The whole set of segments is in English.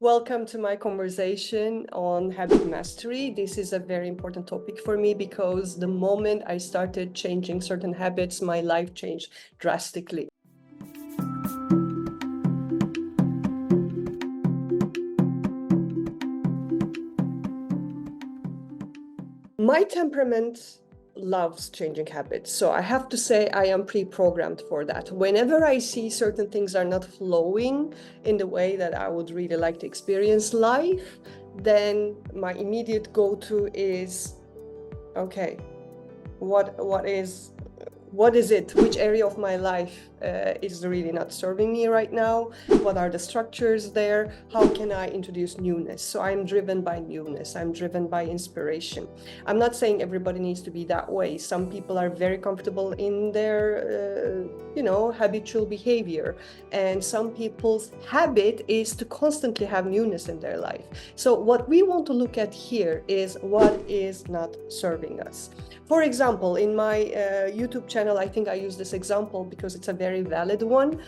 Welcome to my conversation on habit mastery. This is a very important topic for me because the moment I started changing certain habits, my life changed drastically. My temperament loves changing habits. So I have to say I am pre-programmed for that. Whenever I see certain things are not flowing in the way that I would really like to experience life, then my immediate go-to is, okay, what is it? Which area of my life is really not serving me right now? What are the structures there? How can I introduce newness? So I'm driven by newness. I'm driven by inspiration. I'm not saying everybody needs to be that way. Some people are very comfortable in their, habitual behavior. And some people's habit is to constantly have newness in their life. So what we want to look at here is what is not serving us. For example, in my YouTube channel, I think I use this example because it's a very valid one.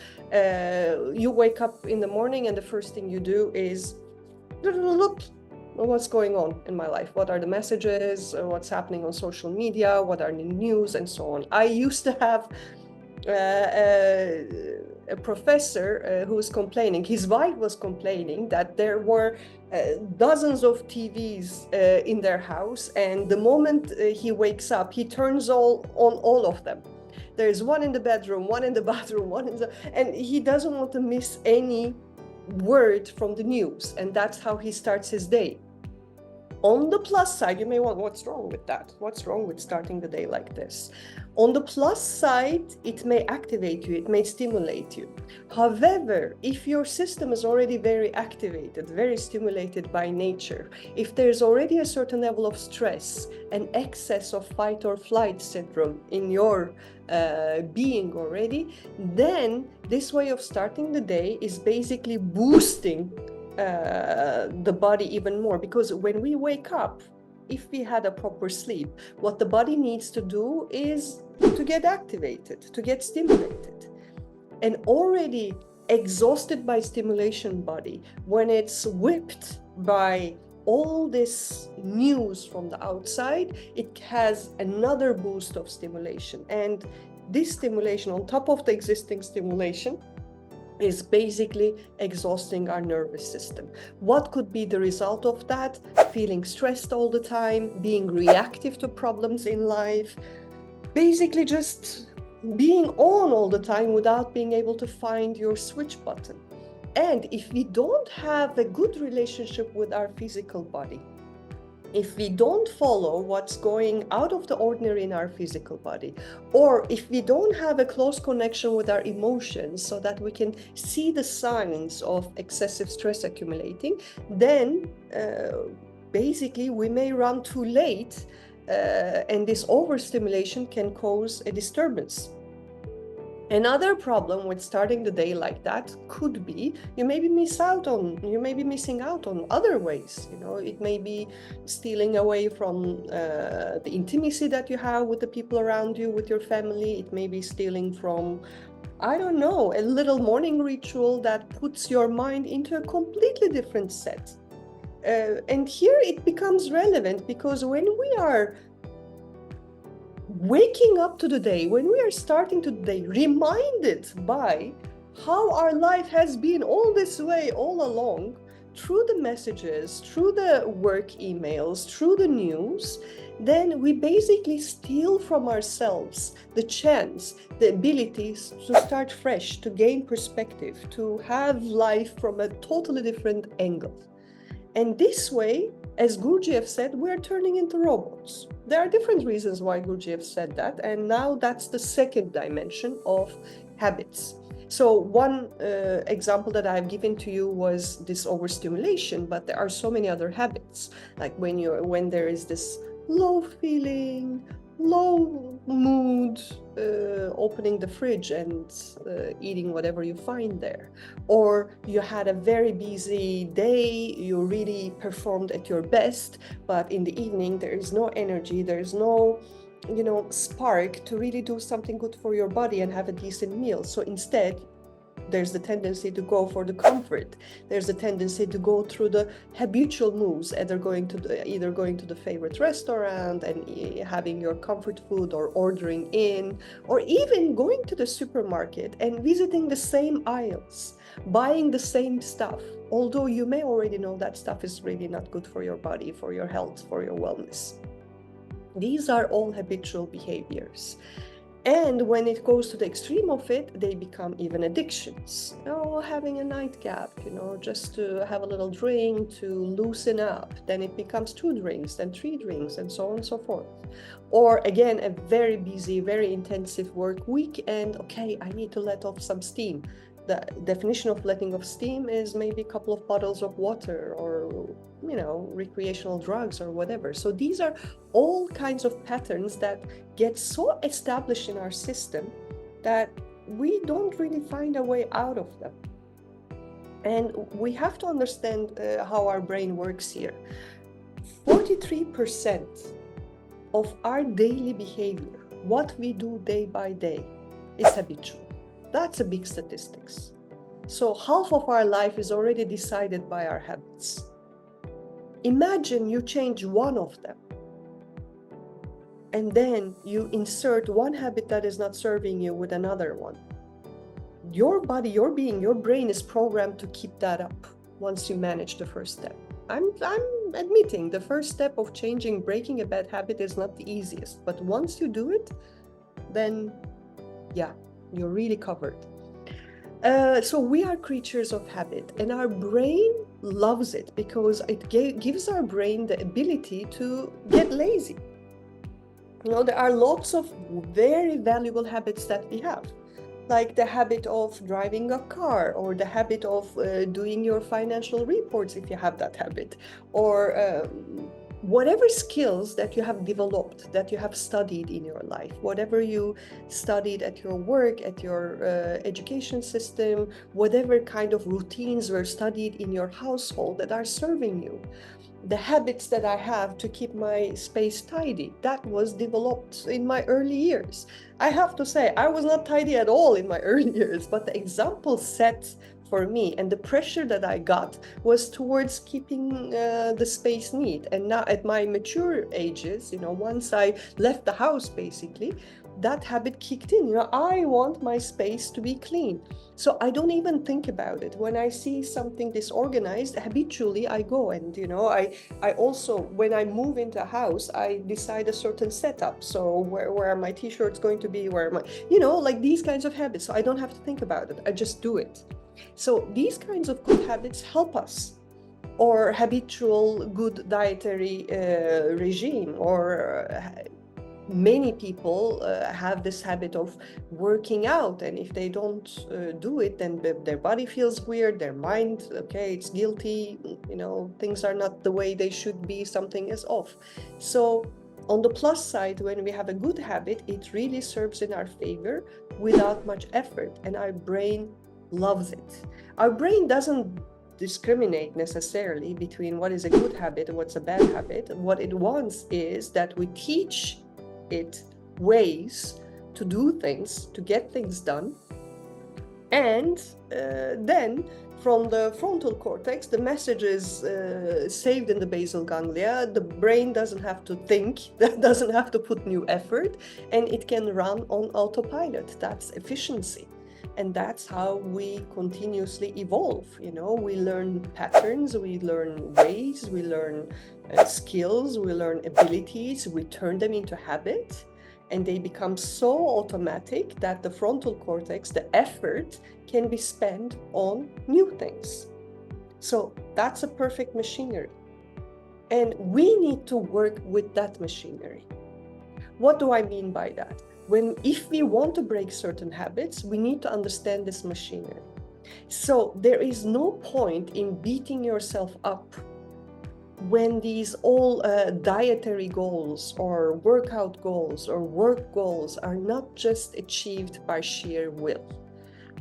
You wake up in the morning and the first thing you do is look what's going on in my life. What are the messages? What's happening on social media? What are the news and so on. I used to have a professor who was complaining, his wife was complaining that there were dozens of TVs in their house, and the moment he wakes up, he turns on all of them. There's one in the bedroom, one in the bathroom, and he doesn't want to miss any word from the news, and that's how he starts his day. On the plus side, you may want, what's wrong with that? What's wrong with starting the day like this? On the plus side, it may activate you, it may stimulate you. However, if your system is already very activated, very stimulated by nature, if there's already a certain level of stress, an excess of fight or flight syndrome in your being already, then this way of starting the day is basically boosting the body even more, because when we wake up, if we had a proper sleep, what the body needs to do is to get activated, to get stimulated. And already exhausted by stimulation body, when it's whipped by all this news from the outside, it has another boost of stimulation. And this stimulation on top of the existing stimulation is basically exhausting our nervous system. What could be the result of that? Feeling stressed all the time, being reactive to problems in life, basically just being on all the time without being able to find your switch button. And if we don't have a good relationship with our physical body, if we don't follow what's going out of the ordinary in our physical body, or if we don't have a close connection with our emotions so that we can see the signs of excessive stress accumulating, then basically we may run too late, and this overstimulation can cause a disturbance. Another problem with starting the day like that could be you may be missing out on other ways. It may be stealing away from the intimacy that you have with the people around you, with your family. It may be stealing from, I don't know, a little morning ritual that puts your mind into a completely different set. And here it becomes relevant, because when we are waking up to the day, when we are starting to the day, reminded by how our life has been all this way all along, through the messages, through the work emails, through the news, then we basically steal from ourselves the chance, the abilities to start fresh, to gain perspective, to have life from a totally different angle. And this way, as Gurdjieff said, we're turning into robots. There are different reasons why Gurdjieff said that, and now that's the second dimension of habits. So one example that I've given to you was this overstimulation, but there are so many other habits, like when there is this low feeling, low mood, opening the fridge and eating whatever you find there. Or you had a very busy day, you really performed at your best, but in the evening there is no energy, there is no spark to really do something good for your body and have a decent meal. So instead, there's the tendency to go for the comfort. There's the tendency to go through the habitual moves, either going to the favorite restaurant and having your comfort food, or ordering in, or even going to the supermarket and visiting the same aisles, buying the same stuff, although you may already know that stuff is really not good for your body, for your health, for your wellness. These are all habitual behaviors. And when it goes to the extreme of it, they become even addictions. Having a nightcap, just to have a little drink to loosen up. Then it becomes 2 drinks, then 3 drinks, and so on and so forth. Or again, a very busy, very intensive work week, and okay, I need to let off some steam. The definition of letting off steam is maybe a couple of bottles of water, or recreational drugs or whatever. So these are all kinds of patterns that get so established in our system that we don't really find a way out of them. And we have to understand how our brain works here. 43% of our daily behavior, what we do day by day, is habitual. That's a big statistics. So half of our life is already decided by our habits. Imagine you change one of them, and then you insert one habit that is not serving you with another one. Your body, your being, your brain is programmed to keep that up once you manage the first step. I'm admitting the first step of breaking a bad habit is not the easiest, but once you do it, then yeah, you're really covered. So we are creatures of habit, and our brain loves it because it gives our brain the ability to get lazy. There are lots of very valuable habits that we have, like the habit of driving a car, or the habit of doing your financial reports if you have that habit, or whatever skills that you have developed, that you have studied in your life, whatever you studied at your work, at your education system, whatever kind of routines were studied in your household that are serving you. The habits that I have to keep my space tidy, that was developed in my early years. I have to say, I was not tidy at all in my early years, but the example set for me and the pressure that I got was towards keeping the space neat. And now at my mature ages, once I left the house, basically, that habit kicked in. I want my space to be clean. So I don't even think about it. When I see something disorganized, habitually I go and, I also, when I move into a house, I decide a certain setup. So where are my t-shirts going to be? Where am I? Like these kinds of habits. So I don't have to think about it. I just do it. So these kinds of good habits help us. Or habitual good dietary regime, or many people have this habit of working out, and if they don't do it, then their body feels weird, their mind, it's guilty, things are not the way they should be, something is off. So on the plus side, when we have a good habit, it really serves in our favor without much effort, and our brain loves it. Our brain doesn't discriminate necessarily between what is a good habit and what's a bad habit. What it wants is that we teach it ways to do things, to get things done, and then from the frontal cortex, the message is saved in the basal ganglia. The brain doesn't have to think, doesn't have to put new effort, and it can run on autopilot. That's efficiency. And that's how we continuously evolve. We learn patterns, we learn ways, we learn skills, we learn abilities, we turn them into habit, and they become so automatic that the frontal cortex, the effort, can be spent on new things. So that's a perfect machinery. And we need to work with that machinery. What do I mean by that? If we want to break certain habits, we need to understand this machinery. So there is no point in beating yourself up when these all dietary goals or workout goals or work goals are not just achieved by sheer will.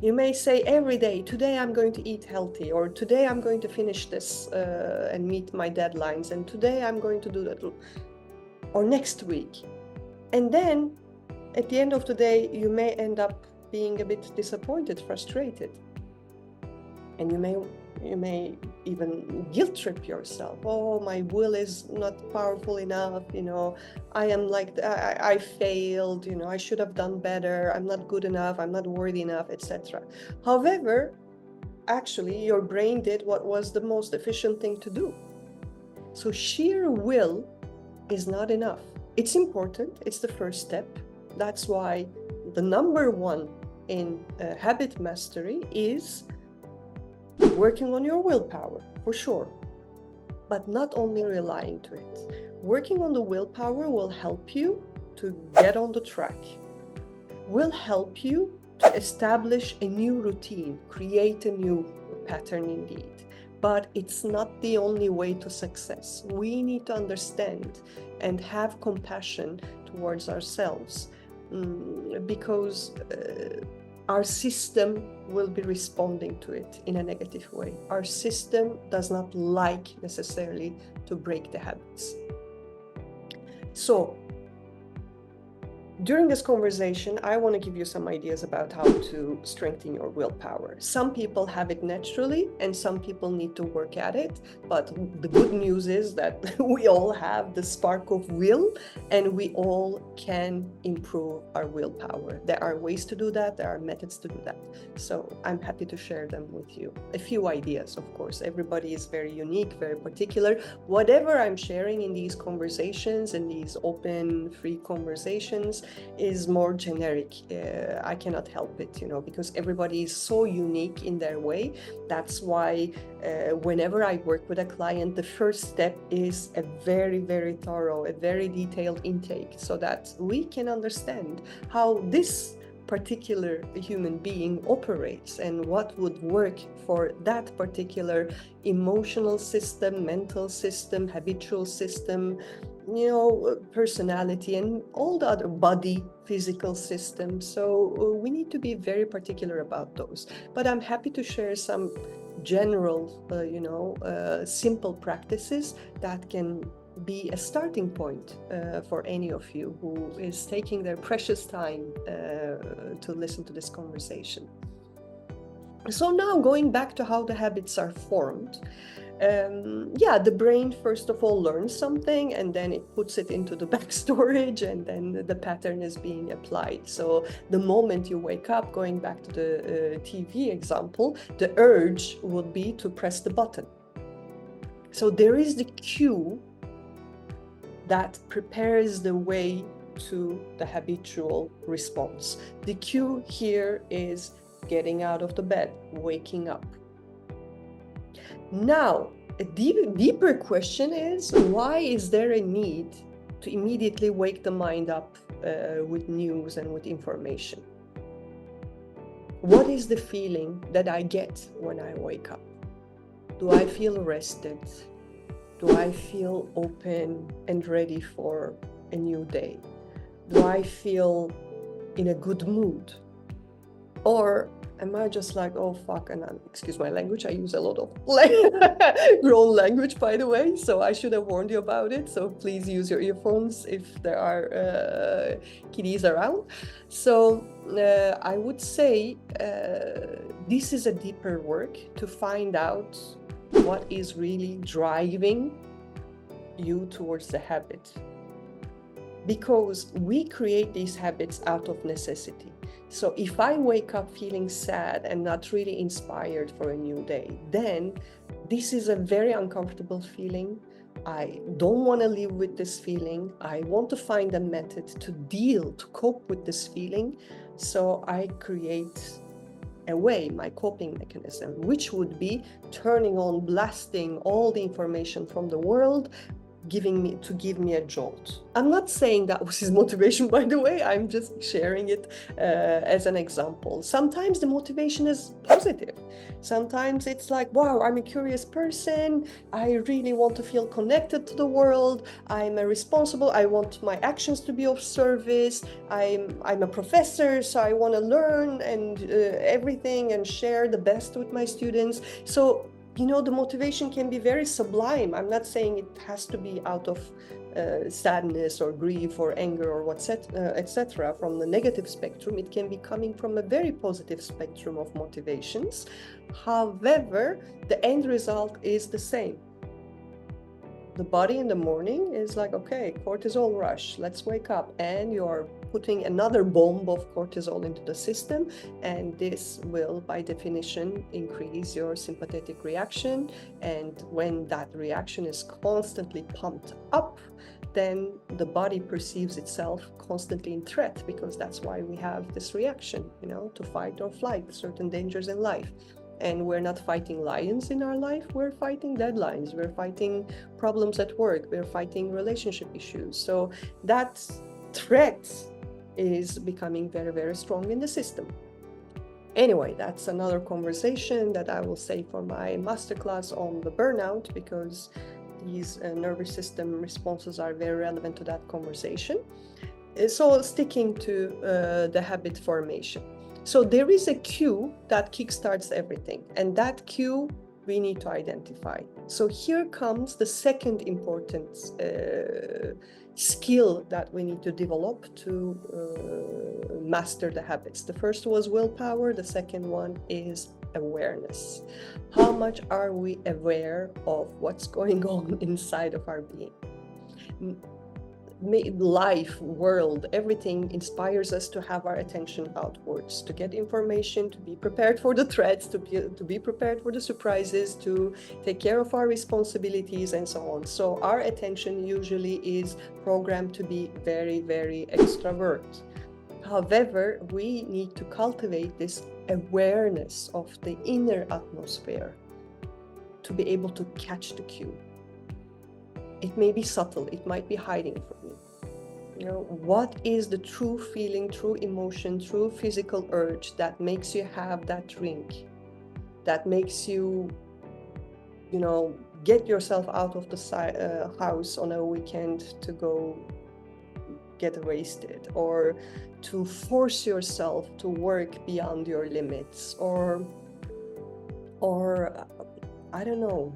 You may say every day, today I'm going to eat healthy, or today I'm going to finish this and meet my deadlines, and today I'm going to do that, or next week. And then at the end of the day, you may end up being a bit disappointed, frustrated. And you may even guilt trip yourself. Oh, my will is not powerful enough, I am like, I failed, I should have done better, I'm not good enough, I'm not worthy enough, etc. However, actually, your brain did what was the most efficient thing to do. So sheer will is not enough. It's important, it's the first step. That's why the number one in habit mastery is working on your willpower, for sure, but not only relying to it. Working on the willpower will help you to get on the track, will help you to establish a new routine, create a new pattern indeed. But it's not the only way to success. We need to understand and have compassion towards ourselves, because our system will be responding to it in a negative way. Our system does not like necessarily to break the habits. So, during this conversation, I want to give you some ideas about how to strengthen your willpower. Some people have it naturally and some people need to work at it. But the good news is that we all have the spark of will and we all can improve our willpower. There are ways to do that. There are methods to do that. So I'm happy to share them with you. A few ideas, of course. Everybody is very unique, very particular. Whatever I'm sharing in these conversations, in these open, free conversations, is more generic. I cannot help it, because everybody is so unique in their way. That's why whenever I work with a client, the first step is a very, very thorough, a very detailed intake, so that we can understand how this particular human being operates and what would work for that particular emotional system, mental system, habitual system, personality, and all the other body, physical systems. So we need to be very particular about those. But I'm happy to share some general, simple practices that can be a starting point for any of you who is taking their precious time to listen to this conversation. So now going back to how the habits are formed. The brain first of all learns something and then it puts it into the back storage and then the pattern is being applied. So the moment you wake up, going back to the TV example, the urge would be to press the button. So there is the cue that prepares the way to the habitual response. The cue here is getting out of the bed, waking up. Now, a deeper question is, why is there a need to immediately wake the mind up with news and with information? What is the feeling that I get when I wake up? Do I feel rested? Do I feel open and ready for a new day? Do I feel in a good mood? Or am I just like, oh fuck, and excuse my language, I use a lot of grown language, by the way, so I should have warned you about it, so please use your earphones if there are kiddies around. So I would say this is a deeper work to find out what is really driving you towards the habit. Because we create these habits out of necessity. So if I wake up feeling sad and not really inspired for a new day, then this is a very uncomfortable feeling. I don't want to live with this feeling. I want to find a method to cope with this feeling. So I create a way, my coping mechanism, which would be turning on, blasting all the information from the world, give me a jolt. I'm not saying that was his motivation, by the way. I'm just sharing it as an example. Sometimes the motivation is positive. Sometimes it's like, wow, I'm a curious person. I really want to feel connected to the world. I want my actions to be of service. I'm a professor, so I want to learn and everything and share the best with my students. So the motivation can be very sublime. I'm not saying it has to be out of sadness or grief or anger or etc. From the negative spectrum. It can be coming from a very positive spectrum of motivations. However, the end result is the same. The body in the morning is like, okay, cortisol rush, let's wake up, and you're putting another bomb of cortisol into the system, and this will by definition increase your sympathetic reaction. And when that reaction is constantly pumped up, then the body perceives itself constantly in threat, because that's why we have this reaction, to fight or flight, certain dangers in life. And we're not fighting lions in our life, we're fighting deadlines, we're fighting problems at work, we're fighting relationship issues. So that threat is becoming very, very strong in the system. Anyway, that's another conversation that I will save for my masterclass on the burnout, because these nervous system responses are very relevant to that conversation. So sticking to the habit formation. So there is a cue that kickstarts everything, and that cue we need to identify. So here comes the second important skill that we need to develop to master the habits. The first was willpower, the second one is awareness. How much are we aware of what's going on inside of our being? Life, world, everything inspires us to have our attention outwards, to get information, to be prepared for the threats, to be prepared for the surprises, to take care of our responsibilities, and so on. So our attention usually is programmed to be very, very extrovert. However, we need to cultivate this awareness of the inner atmosphere to be able to catch the cue. It may be subtle, it might be hiding from you. What is the true feeling, true emotion, true physical urge that makes you have that drink, that makes you, get yourself out of the house on a weekend to go get wasted, or to force yourself to work beyond your limits, or I don't know,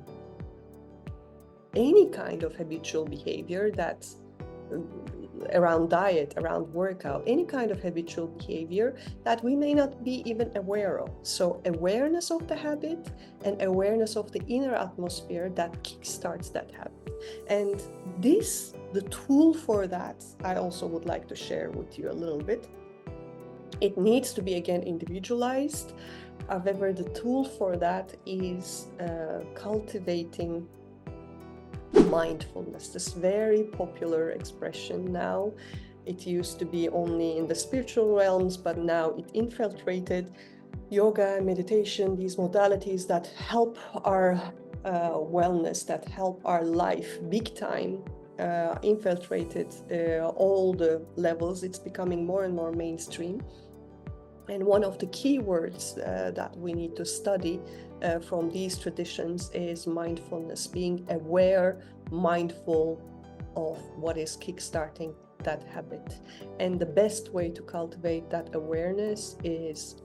any kind of habitual behavior that's around diet, around workout, any kind of habitual behavior that we may not be even aware of. So awareness of the habit and awareness of the inner atmosphere that kickstarts that habit. And the tool for that, I also would like to share with you a little bit. It needs to be, again, individualized. However, the tool for that is cultivating mindfulness, this very popular expression now. It used to be only in the spiritual realms, but now it infiltrated yoga, meditation, these modalities that help our wellness, that help our life big time, infiltrated all the levels. It's becoming more and more mainstream. And one of the key words that we need to study from these traditions is mindfulness, being aware, mindful of what is kickstarting that habit. And the best way to cultivate that awareness is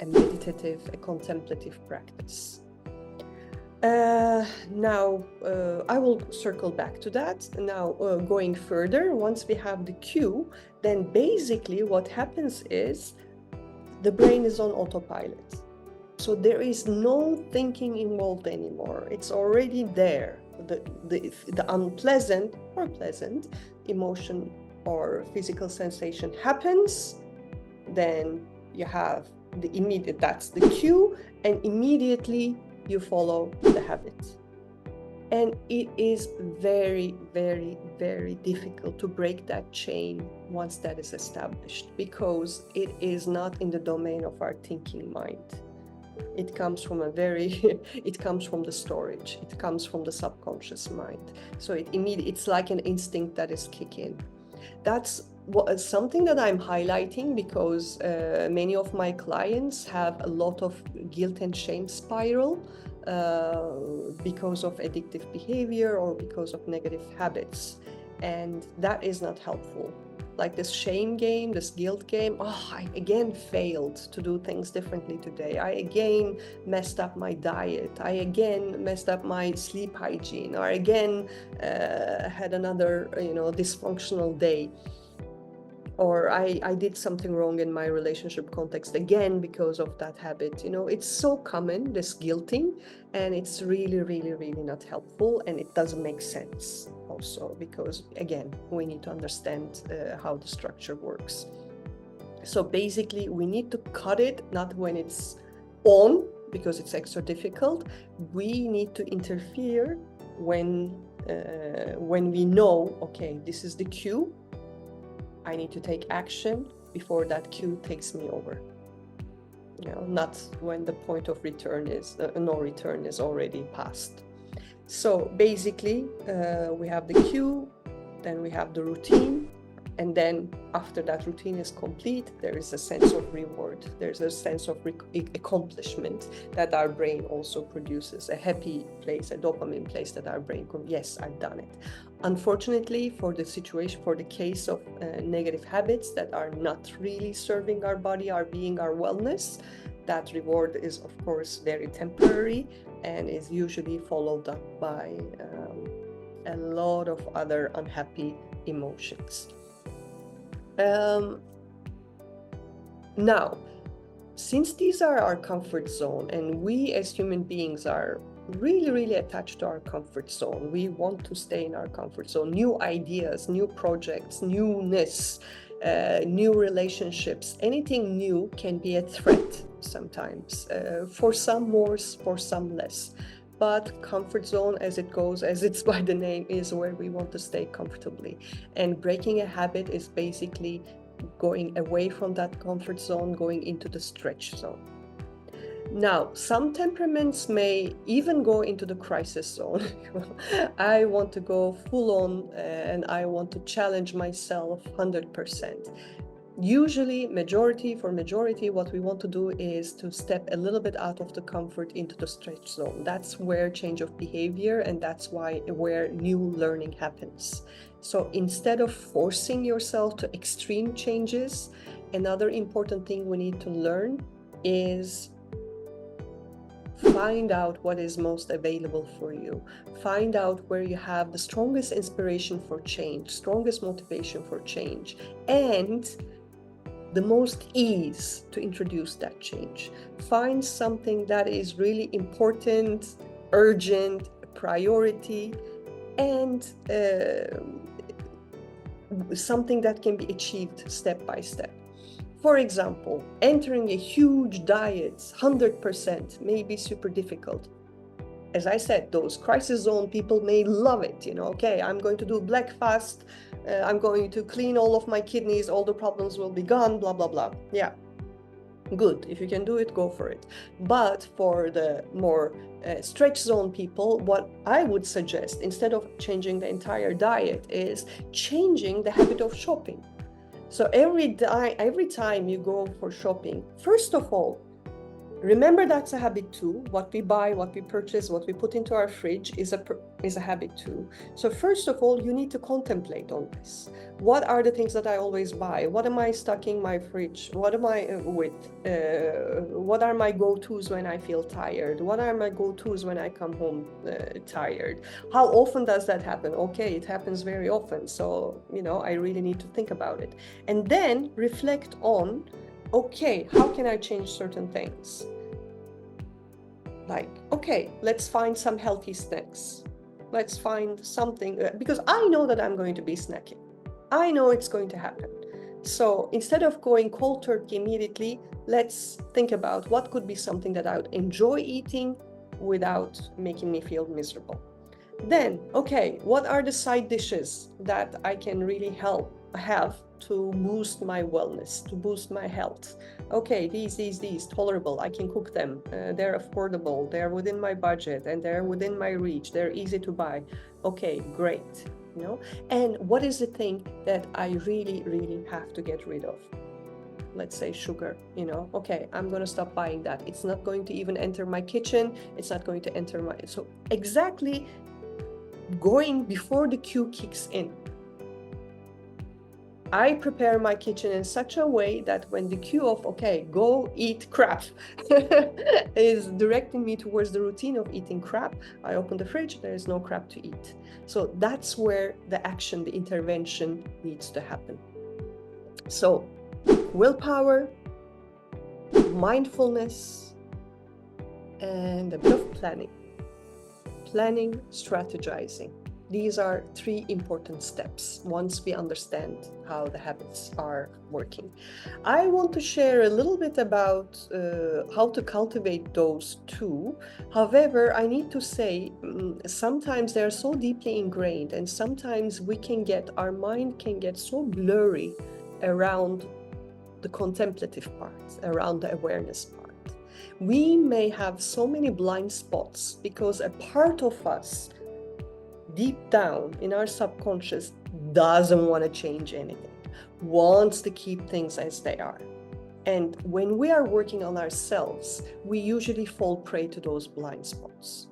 a meditative, a contemplative practice. Now, I will circle back to that. Now, going further, once we have the cue, then basically what happens is the brain is on autopilot. So there is no thinking involved anymore. It's already there. The unpleasant or pleasant emotion or physical sensation happens, then you have the immediate, that's the cue, and immediately you follow the habit. And it is very, very, very difficult to break that chain once that is established, because it is not in the domain of our thinking mind. It comes from it comes from the storage. It comes from the subconscious mind. So it's like an instinct that is kicking. That's something that I'm highlighting because many of my clients have a lot of guilt and shame spiral because of addictive behavior or because of negative habits. And that is not helpful. like this shame game, this guilt game. Oh, I again failed to do things differently today. I again messed up my diet. I again messed up my sleep hygiene. Or again had another, dysfunctional day. Or I did something wrong in my relationship context again because of that habit. It's so common, this guilting, and it's really, really, really not helpful, and it doesn't make sense also because, again, we need to understand how the structure works. So basically, we need to cut it, not when it's on, because it's extra difficult. We need to interfere when we know, okay, this is the cue. I need to take action before that cue takes me over. Not when the point of return is, no return is already passed. So basically, we have the cue, then we have the routine, and then after that routine is complete, there is a sense of reward. There's a sense of accomplishment that our brain also produces, a happy place, a dopamine place that our brain goes, yes, I've done it. Unfortunately, for the case of negative habits that are not really serving our body, our being, our wellness, that reward is, of course, very temporary and is usually followed up by a lot of other unhappy emotions. Now, since these are our comfort zone, and we as human beings are really, really attached to our comfort zone, we want to stay in our comfort zone. New ideas, new projects, newness, new relationships, anything new can be a threat sometimes, for some more, for some less. But comfort zone, as it's by the name, is where we want to stay comfortably. And breaking a habit is basically going away from that comfort zone, going into the stretch zone. Now, some temperaments may even go into the crisis zone. I want to go full on and I want to challenge myself 100%. Usually, majority, what we want to do is to step a little bit out of the comfort into the stretch zone. That's where change of behavior, and that's where new learning happens. So instead of forcing yourself to extreme changes, another important thing we need to learn is find out what is most available for you. Find out where you have the strongest inspiration for change, strongest motivation for change, and the most ease to introduce that change. Find something that is really important, urgent, priority, and something that can be achieved step by step. For example, entering a huge diet, 100%, may be super difficult. As I said, those crisis zone people may love it. Okay, I'm going to do black fast. I'm going to clean all of my kidneys. All the problems will be gone, blah, blah, blah. Yeah, good. If you can do it, go for it. But for the more stretch zone people, what I would suggest, instead of changing the entire diet, is changing the habit of shopping. So every time you go for shopping, first of all, remember that's a habit too. What we buy, what we purchase, what we put into our fridge is a habit too. So first of all, you need to contemplate on this. What are the things that I always buy? What am I stocking my fridge? What am I with? What are my go-tos when I feel tired? What are my go-tos when I come home tired? How often does that happen? Okay, it happens very often. So, I really need to think about it. And then reflect on, okay, how can I change certain things? Like, okay, let's find some healthy snacks. Let's find something, because I know that I'm going to be snacking. I know it's going to happen. So instead of going cold turkey immediately, let's think about what could be something that I would enjoy eating without making me feel miserable. Then, okay, what are the side dishes that I can really have to boost my wellness, to boost my health? Okay, these, tolerable, I can cook them, they're affordable, they're within my budget, and they're within my reach, they're easy to buy. Okay, great, And what is the thing that I really, really have to get rid of? Let's say sugar, okay, I'm going to stop buying that. It's not going to even enter my kitchen. It's not going to enter so exactly going before the cue kicks in. I prepare my kitchen in such a way that when the cue of, okay, go eat crap is directing me towards the routine of eating crap, I open the fridge, there is no crap to eat. So that's where the action, the intervention needs to happen. So willpower, mindfulness, and a bit of planning. Planning, strategizing. These are three important steps once we understand how the habits are working. I want to share a little bit about how to cultivate those two. However, I need to say sometimes they're so deeply ingrained, and sometimes our mind can get so blurry around the contemplative part, around the awareness part. We may have so many blind spots because a part of us deep down in our subconscious doesn't want to change anything, wants to keep things as they are. And when we are working on ourselves, we usually fall prey to those blind spots.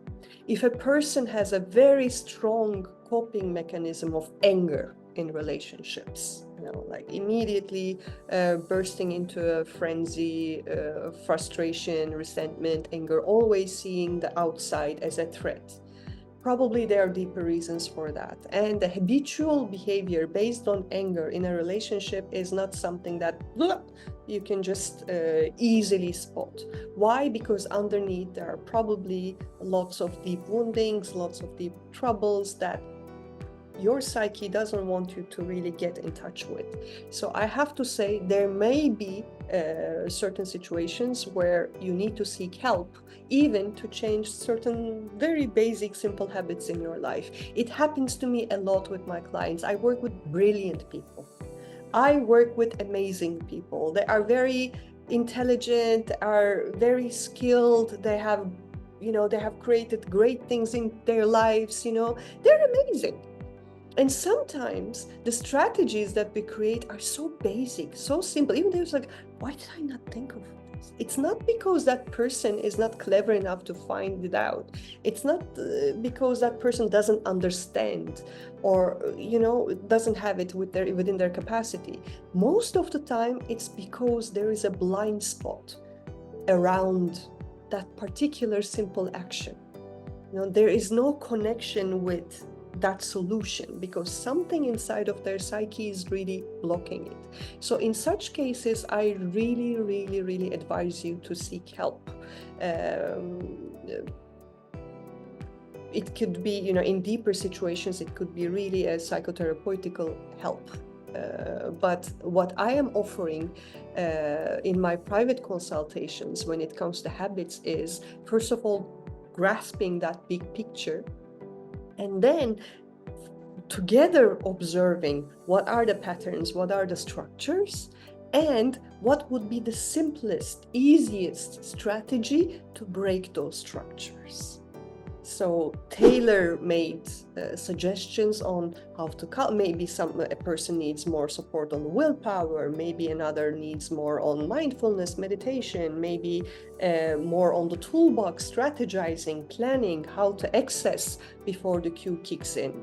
If a person has a very strong coping mechanism of anger in relationships, like immediately bursting into a frenzy, frustration, resentment, anger, always seeing the outside as a threat, probably there are deeper reasons for that. And the habitual behavior based on anger in a relationship is not something that you can just easily spot. Why? Because underneath there are probably lots of deep woundings, lots of deep troubles that your psyche doesn't want you to really get in touch with. So I have to say there may be certain situations where you need to seek help, even to change certain very basic, simple habits in your life. It happens to me a lot with my clients. I work with brilliant people. I work with amazing people. They are very intelligent, are very skilled. They have created great things in their lives. They're amazing. And sometimes the strategies that we create are so basic, so simple. Even there's like, why did I not think of this? It's not because that person is not clever enough to find it out. It's not because that person doesn't understand or, doesn't have it within their capacity. Most of the time, it's because there is a blind spot around that particular simple action. There is no connection with that solution because something inside of their psyche is really blocking it. So in such cases, I really, really, really advise you to seek help. It could be, in deeper situations, it could be really a psychotherapeutical help. But what I am offering in my private consultations when it comes to habits is, first of all, grasping that big picture, and then together observing what are the patterns, what are the structures, and what would be the simplest, easiest strategy to break those structures. So tailor-made suggestions on how to maybe a person needs more support on willpower, maybe another needs more on mindfulness, meditation, maybe more on the toolbox, strategizing, planning, how to access before the cue kicks in,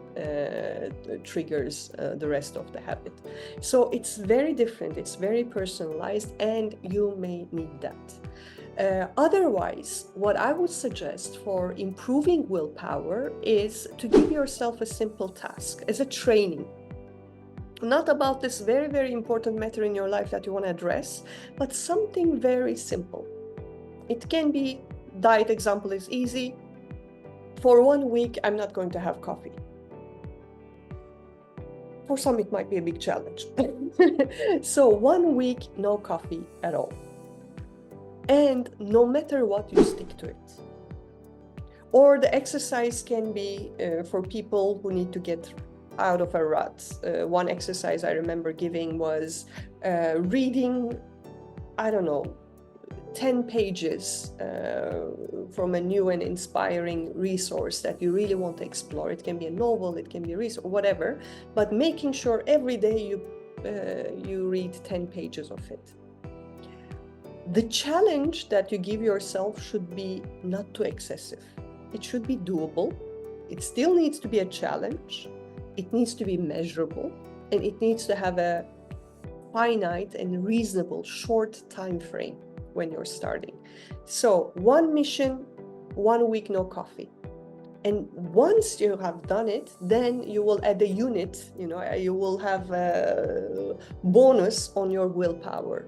triggers the rest of the habit. So it's very different, it's very personalized, and you may need that. Otherwise, what I would suggest for improving willpower is to give yourself a simple task as a training. Not about this very, very important matter in your life that you want to address, but something very simple. It can be, diet example is easy. For 1 week, I'm not going to have coffee. For some, it might be a big challenge. So 1 week, no coffee at all. And no matter what, you stick to it. Or the exercise can be for people who need to get out of a rut. One exercise I remember giving was reading, 10 pages from a new and inspiring resource that you really want to explore. It can be a novel, it can be a resource, whatever, but making sure every day you read 10 pages of it. The challenge that you give yourself should be not too excessive. It should be doable. It still needs to be a challenge. It needs to be measurable, and it needs to have a finite and reasonable short time frame when you're starting. So one mission, 1 week no coffee. And once you have done it, then you will add a unit, you will have a bonus on your willpower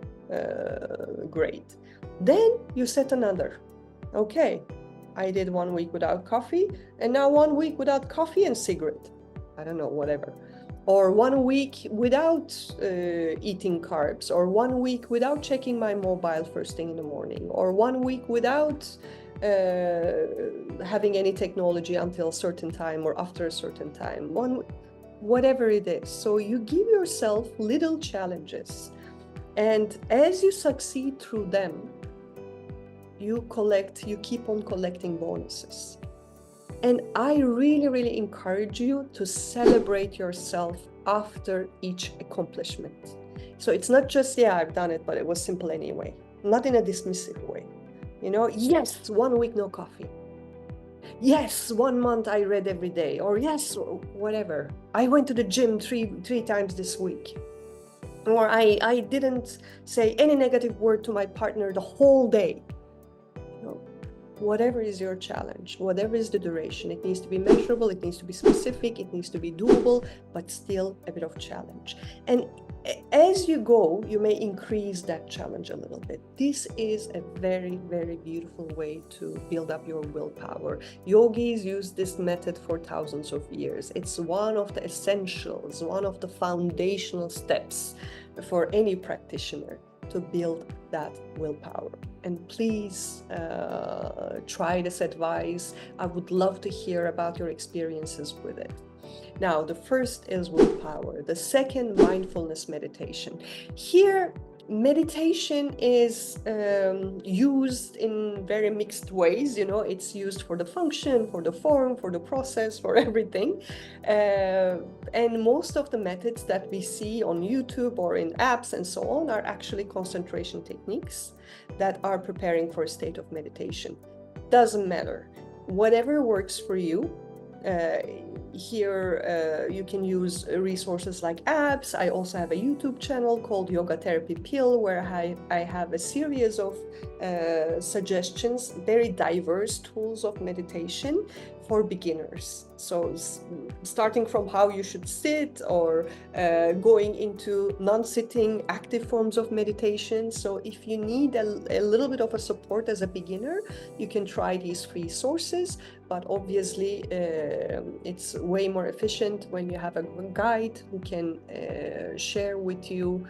grade. Then you set another. Okay, I did 1 week without coffee, and now 1 week without coffee and cigarette. I don't know, whatever. Or 1 week without eating carbs, or 1 week without checking my mobile first thing in the morning, or 1 week without having any technology until a certain time or after a certain time, whatever it is. So you give yourself little challenges, and as you succeed through them, you keep on collecting bonuses. And I really, really encourage you to celebrate yourself after each accomplishment. So it's not just, yeah, I've done it, but it was simple anyway. Not in a dismissive way. Yes, 1 week no coffee. Yes, 1 month I read every day. Or yes, whatever. I went to the gym three times this week. Or I didn't say any negative word to my partner the whole day. Whatever is your challenge, whatever is the duration, it needs to be measurable, it needs to be specific, it needs to be doable, but still a bit of challenge. And as you go, you may increase that challenge a little bit. This is a very, very beautiful way to build up your willpower. Yogis use this method for thousands of years. It's one of the essentials, one of the foundational steps for any practitioner to build that willpower. And please try this advice. I would love to hear about your experiences with it. Now, the first is willpower. The second, mindfulness meditation. Here, meditation is used in very mixed ways. It's used for the function, for the form, for the process, for everything. And most of the methods that we see on YouTube or in apps and so on are actually concentration techniques that are preparing for a state of meditation. Doesn't matter. Whatever works for you. Here you can use resources like apps. I also have a YouTube channel called Yoga Therapy Pill, where I have a series of suggestions, very diverse tools of meditation for beginners. So starting from how you should sit, or going into non-sitting active forms of meditation. So if you need a little bit of a support as a beginner, you can try these free sources. But obviously, it's way more efficient when you have a guide who can share with you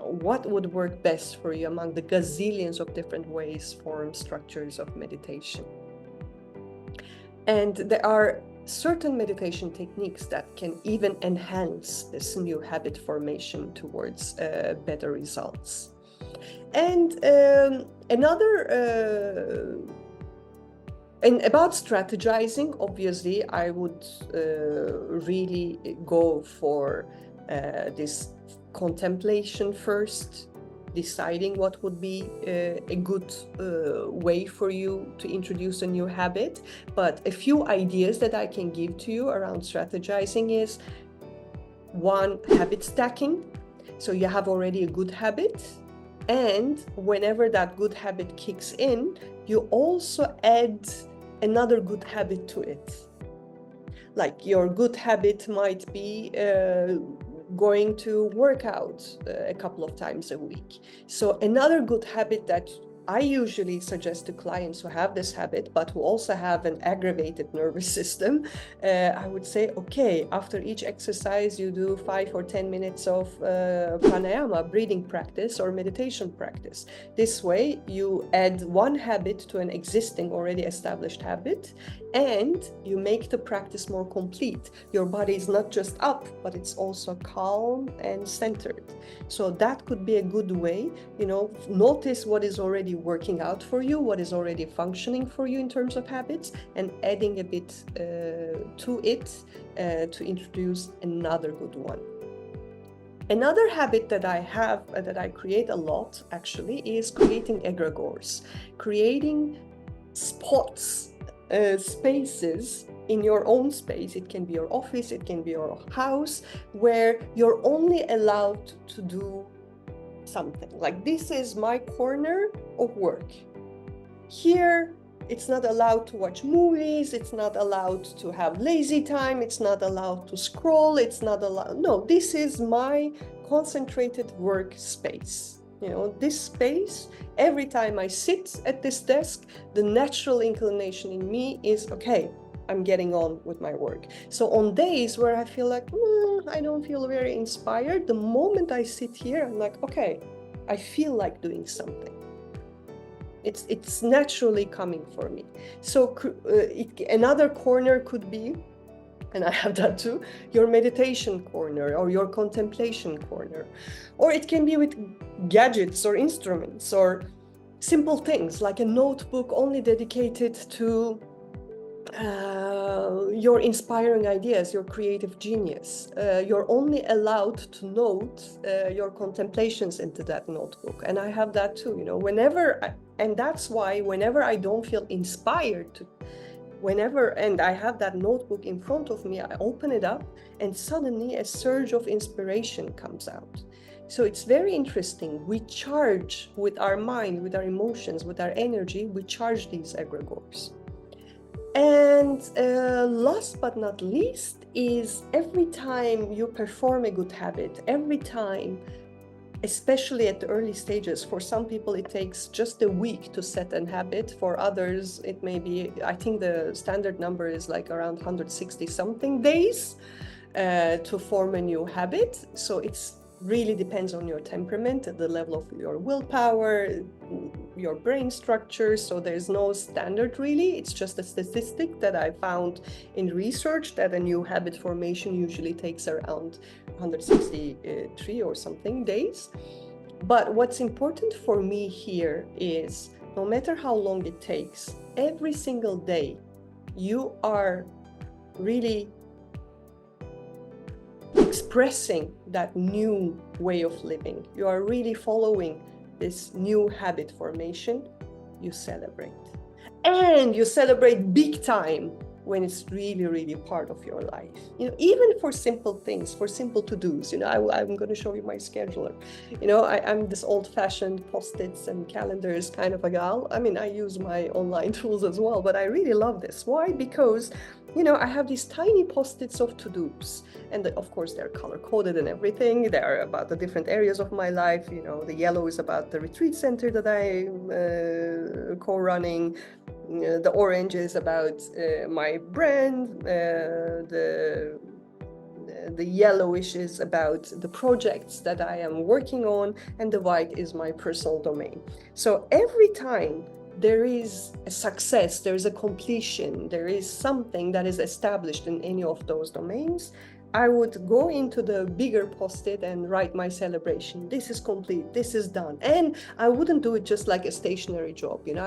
what would work best for you among the gazillions of different ways, forms, structures of meditation. And there are certain meditation techniques that can even enhance this new habit formation towards better results. And And about strategizing, obviously, I would really go for this contemplation first, deciding what would be a good way for you to introduce a new habit. But a few ideas that I can give to you around strategizing is, one, habit stacking. So you have already a good habit, and whenever that good habit kicks in, you also add another good habit to it. Like your good habit might be going to work out a couple of times a week. So another good habit that I usually suggest to clients who have this habit, but who also have an aggravated nervous system, I would say, okay, after each exercise, you do 5 or 10 minutes of pranayama, breathing practice or meditation practice. This way, you add one habit to an existing, already established habit, and you make the practice more complete. Your body is not just up, but it's also calm and centered. So that could be a good way, notice what is already working out for you, what is already functioning for you in terms of habits, and adding a bit to it to introduce another good one. Another habit that I have, that I create a lot actually, is creating egregores, creating spots, spaces in your own space. It can be your office, it can be your house, where you're only allowed to do something. Like, this is my corner of work. Here, it's not allowed to watch movies, it's not allowed to have lazy time, it's not allowed to scroll, it's not allowed. No, this is my concentrated workspace. You know, this space, every time I sit at this desk, the natural inclination in me is, okay, I'm getting on with my work. So on days where I feel like, I don't feel very inspired, the moment I sit here, I'm like, okay, I feel like doing something. It's naturally coming for me. So another corner could be, and I have that too, your meditation corner or your contemplation corner. Or it can be with gadgets or instruments or simple things like a notebook only dedicated to your inspiring ideas, your creative genius. You're only allowed to note your contemplations into that notebook. And I have that too, you know, and that's why whenever I don't feel inspired to, and I have that notebook in front of me, I open it up and suddenly a surge of inspiration comes out. So it's very interesting. We charge with our mind, with our emotions, with our energy, we charge these egregores. And last but not least is every time you perform a good habit, every time, especially at the early stages, for some people it takes just a week to set a habit. For others, it may be, I think the standard number is like around 160 something days to form a new habit. So it's really depends on your temperament, the level of your willpower, your brain structure. So there's no standard really. It's just a statistic that I found in research that a new habit formation usually takes around 163 or something days. But what's important for me here is no matter how long it takes, every single day you are really expressing that new way of living. You are really following this new habit formation. You celebrate. And you celebrate big time when it's really, really part of your life. You know, even for simple things, for simple to-dos. You know, I'm going to show you my scheduler. You know, I'm this old-fashioned post-its and calendars kind of a gal. I mean, I use my online tools as well, but I really love this. Why? Because, you know, I have these tiny post-its of to-dos. And of course, they're color-coded and everything. They're about the different areas of my life. You know, the yellow is about the retreat center that I'm co-running. The orange is about my brand. The yellowish is about the projects that I am working on. And the white is my personal domain. So every time there is a success, there is a completion, there is something that is established in any of those domains, I would go into the bigger post-it and write my celebration. This is complete, this is done. And I wouldn't do it just like a stationary job, you know,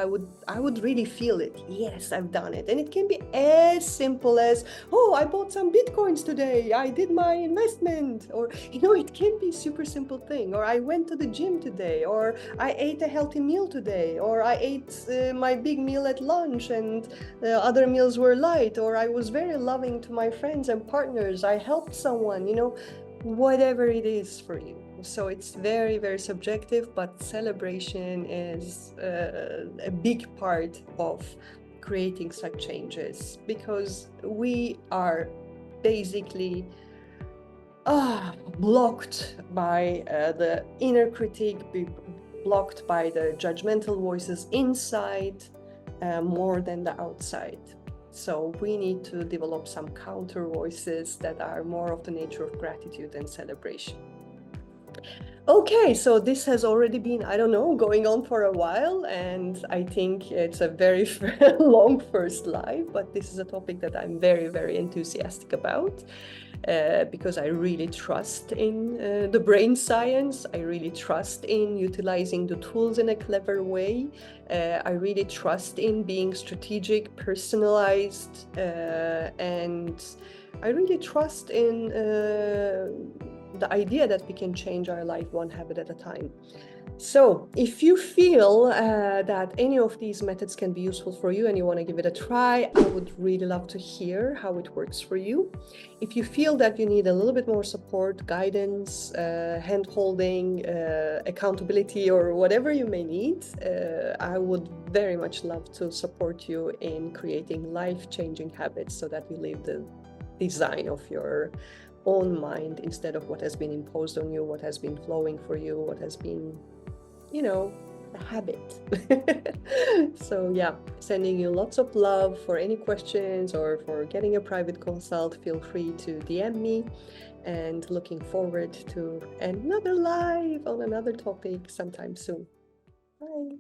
I would really feel it. Yes, I've done it. And it can be as simple as, oh, I bought some Bitcoins today, I did my investment, or, you know, it can be a super simple thing, or I went to the gym today, or I ate a healthy meal today, or I ate my big meal at lunch and other meals were light, or I was very loving to my friends and partners, I helped someone, you know, whatever it is for you. So it's very, very subjective, but celebration is a big part of creating such changes, because we are basically blocked by the inner critique, blocked by the judgmental voices inside more than the outside. So we need to develop some counter voices that are more of the nature of gratitude and celebration. Okay, so this has already been, I don't know, going on for a while, and I think it's a very long first live, but this is a topic that I'm very, very enthusiastic about. Because I really trust in the brain science. I really trust in utilizing the tools in a clever way. I really trust in being strategic, personalized, and I really trust in the idea that we can change our life one habit at a time. So if you feel that any of these methods can be useful for you and you want to give it a try, I would really love to hear how it works for you. If you feel that you need a little bit more support, guidance, hand-holding, accountability, or whatever you may need, I would very much love to support you in creating life-changing habits so that you live the design of your own mind instead of what has been imposed on you, what has been flowing for you, what has been, a habit. So yeah, sending you lots of love. For any questions or for getting a private consult, feel free to DM me, and looking forward to another live on another topic sometime soon. Bye.